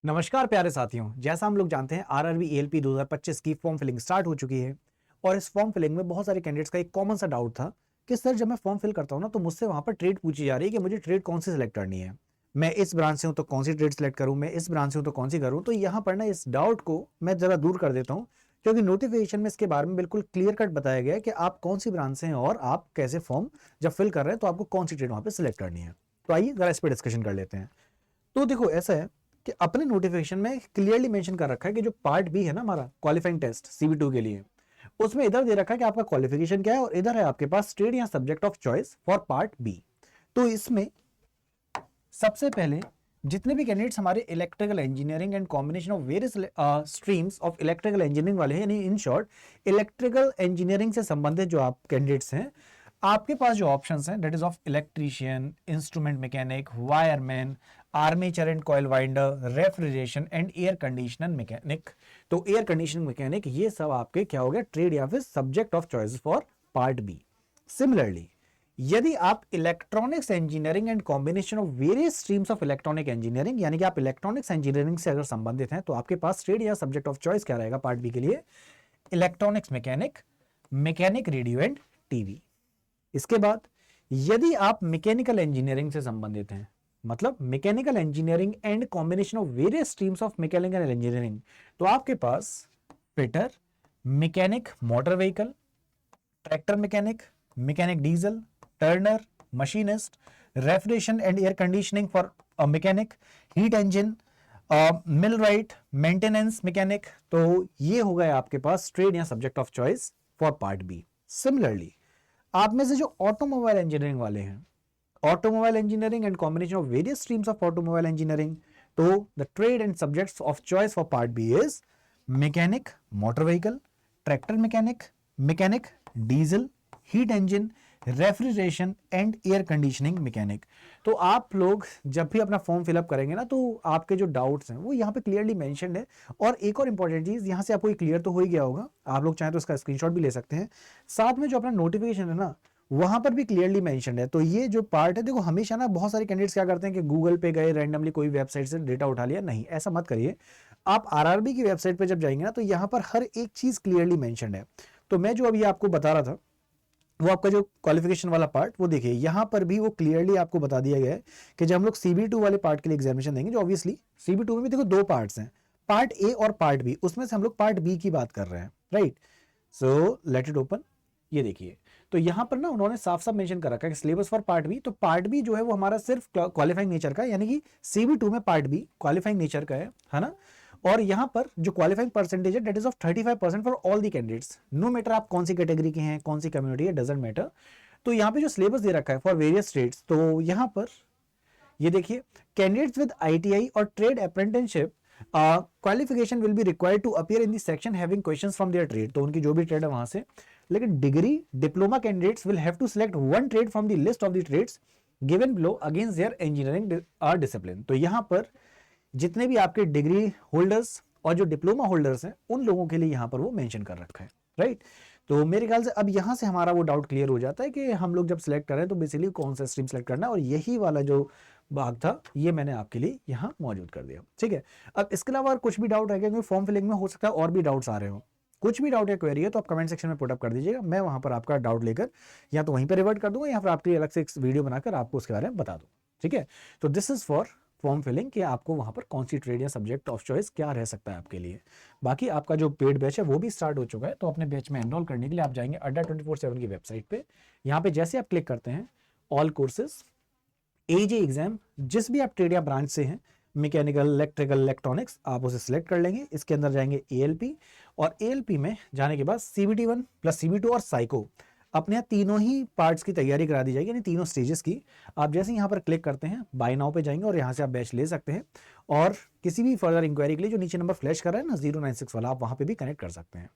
नमस्कार प्यारे साथियों, जैसा हम लोग जानते हैं आरआरबी एएलपी 2025 की फॉर्म फिलिंग स्टार्ट हो चुकी है। और इस फॉर्म फिलिंग में बहुत सारे कैंडिडेट्स का एक कॉमन सा डाउट था कि सर जब मैं फॉर्म फिल करता हूं ना तो मुझसे वहां पर ट्रेड पूछी जा रही है कि मुझे ट्रेड कौन सी सिलेक्ट करनी है। मैं इस ब्रांच से हूं तो कौन सी ट्रेड सिलेक्ट करूं, मैं इस ब्रांच से हूं तो कौन सी करूं। तो यहाँ पर ना इस डाउट को मैं जरा दूर कर देता हूँ, क्योंकि नोटिफिकेशन में इसके बारे में बिल्कुल क्लियर कट बताया गया है कि आप कौन सी ब्रांच से हैं और आप कैसे फॉर्म जब फिल कर रहे हैं तो आपको कौन सी ट्रेड वहां पर सिलेक्ट करनी है। तो आइए जरा इस पर डिस्कशन कर लेते हैं। तो देखो ऐसा है कि अपने नोटिफिकेशन में क्लियरली मेंशन कर रखा है कि जो पार्ट बी है ना हमारा क्वालिफाइंग टेस्ट सीबी2 के लिए, उसमें इधर दे रखा है कि आपका क्वालिफिकेशन क्या है और इधर है आपके पास स्टेट या subject of choice for part B. तो इसमें सबसे पहले जितने भी कैंडिडेट्स हमारे electrical engineering and combination of various streams of electrical engineering वाले हैं, यानी इन शॉर्ट इलेक्ट्रिकल इंजीनियरिंग से संबंधित जो आप कैंडिडेट्स हैं, आपके पास जो ऑप्शंस हैं that is of electrician, instrument mechanic, wireman, armature and coil winder, refrigeration and air conditioner mechanic. तो एयर कंडीशनिंग मैकेनिक ये सब आपके क्या हो गया, ट्रेड या फिर subject of choice for part B. Similarly यदि आप electronics engineering and combination of various streams of electronic engineering, यानी कि आप इलेक्ट्रॉनिक्स इंजीनियरिंग से अगर संबंधित हैं तो आपके पास ट्रेड या सब्जेक्ट ऑफ चॉइस क्या रहेगा पार्ट बी के लिए, electronics mechanic, mechanic radio and TV. इसके बाद यदि आप मैकेनिकल इंजीनियरिंग से संबंधित हैं, मतलब mechanical engineering and combination of various streams of mechanical engineering, तो आपके पास fitter, mechanic motor vehicle, tractor mechanic, mechanic diesel, turner, machinist, refrigeration and air conditioning for mechanic, heat engine, millwright, maintenance mechanic. तो ये हो गया आपके पास trade या subject of choice for part B. Similarly आप में से जो ऑटोमोबाइल इंजीनियरिंग वाले हैं, automobile engineering and combination of various streams of automobile engineering, तो the trade and subjects of choice for part B is mechanic motor vehicle, tractor mechanic, mechanic diesel, heat engine, refrigeration and air conditioning mechanic. तो आप लोग जब भी अपना form fill up करेंगे ना तो आपके जो डाउट्स हैं वो यहाँ पे क्लियरली मेंशन्ड है। और एक और इंपॉर्टेंट चीज, यहाँ से आपको क्लियर तो हो ही गया होगा, आप लोग चाहें तो इसका स्क्रीनशॉट भी ले सकते हैं। साथ में जो अपना नोटिफिकेशन है ना वहां पर भी क्लियरली मेंशन्ड है। तो ये जो पार्ट है, देखो हमेशा ना बहुत सारे कैंडिडेट्स क्या करते हैं कि गूगल पे गए, रैंडमली कोई वेबसाइट से डेटा उठा लिया, नहीं ऐसा मत करिए। आप आरआरबी की वेबसाइट पे जब जाएंगे ना तो यहाँ पर हर एक चीज क्लियरली मेंशन्ड है। तो मैं जो अभी आपको बता रहा था वो आपका जो क्वालिफिकेशन वाला पार्ट, वो देखिए यहाँ पर भी वो क्लियरली आपको बता दिया गया है कि जब हम लोग सीबी2 वाले पार्ट के लिए एग्जामिनेशन देंगे, जो ऑब्वियसली सीबी2 में भी देखो दो पार्ट्स हैं, पार्ट ए और पार्ट बी, उसमें से हम लोग पार्ट बी की बात कर रहे हैं, right. So let it open. ये देखिए, तो यहाँ पर ना उन्होंने साफ साफ मेंशन कर रखा है कि सिलेबस फॉर पार्ट बी। तो पार्ट बी जो है वो हमारा सिर्फ क्वालिफाइंग नेचर का, यानी कि सीबी2 में पार्ट बी क्वालिफाइंग नेचर का है ना। और यहाँ पर जो क्वालिफाइंग परसेंटेज है that is of 35% for all the candidates, no matter आप कौन सी कैटेगरी के हैं, कौन सी कम्युनिटी है, डजंट मैटर। तो यहाँ पे जो सिलेबस दे रखा है फॉर वेरियस स्टेट्स, तो यहाँ पर ये देखिए, कैंडिडेट्स विद आईटीआई और trade apprenticeship qualification will be required to appear in the section having questions from their trade, तो उनकी जो भी ट्रेड है वहां से। लेकिन degree diploma candidates will have to select one trade from the list of the trades given below against their engineering discipline. तो यहाँ पर जितने भी आपके डिग्री होल्डर्स और जो डिप्लोमा होल्डर्स हैं उन लोगों के लिए यहाँ पर वो मेंशन कर रखा है, राइट। तो मेरे ख्याल से अब यहाँ से हमारा वो डाउट क्लियर हो जाता है कि हम लोग जब सिलेक्ट करें तो बेसिकली कौन सा स्ट्रीम सेलेक्ट करना है, और यही वाला जो भाग था ये मैंने आपके लिए यहाँ मौजूद कर दिया, ठीक है। अब इसके अलावा और कुछ भी डाउट है, क्योंकि फॉर्म फिलिंग में हो सकता है और भी डाउट्स आ रहे हो, कुछ भी डाउट या क्वेरी है तो आप कमेंट सेक्शन में पुट अप कर दीजिएगा, मैं वहां पर आपका डाउट लेकर या तो वहीं पर रिवर्ट कर दूंगा या फिर आपके लिए अलग से एक वीडियो बनाकर आपको उसके बारे में बता दूँ, ठीक है। तो this is for form filling कि आपको वहां पर कौन सी ट्रेड या सब्जेक्ट ऑफ चॉइस क्या रह सकता है आपके लिए। बाकी आपका जो पेड बैच है वो भी स्टार्ट हो चुका है, तो अपने बैच में एनरोल करने के लिए आप जाएंगे अड्डा 24/7 की वेबसाइट पे। यहाँ पे जैसे आप क्लिक करते हैं ऑल कोर्सेज एजे एग्जाम, जिस भी आप ट्रेड या ब्रांच से हैं, मैकेनिकल, इलेक्ट्रिकल, इलेक्ट्रॉनिक्स, आप उसे सिलेक्ट कर लेंगे। इसके अंदर जाएंगे एएलपी, और एएलपी में जाने के बाद सीबीटी1 प्लस सीबी2 और साइको, अपने यहाँ तीनों ही पार्ट्स की तैयारी करा दी जाएगी, यानी तीनों स्टेजेस की। आप जैसे यहाँ पर क्लिक करते हैं बाय नाउ पे जाएंगे और यहाँ से आप बैच ले सकते हैं, और किसी भी फर्दर इंक्वायरी के लिए जो नीचे नंबर फ्लैश कर रहा है ना 096 वाला, आप वहाँ पे भी कनेक्ट कर सकते हैं।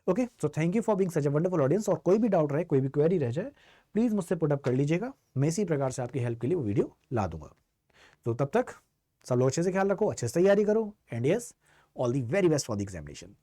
Okay, so thank you for being such a wonderful audience. और कोई भी डाउट रहे, कोई भी क्वेरी रह जाए, प्लीज मुझसे पुट अप कर लीजिएगा, मैं इसी प्रकार से आपकी हेल्प के लिए वो वीडियो ला दूंगा। तो तब तक सब लोग अच्छे से ख्याल रखो, अच्छे से तैयारी करो, and yes, all the very best for the examination.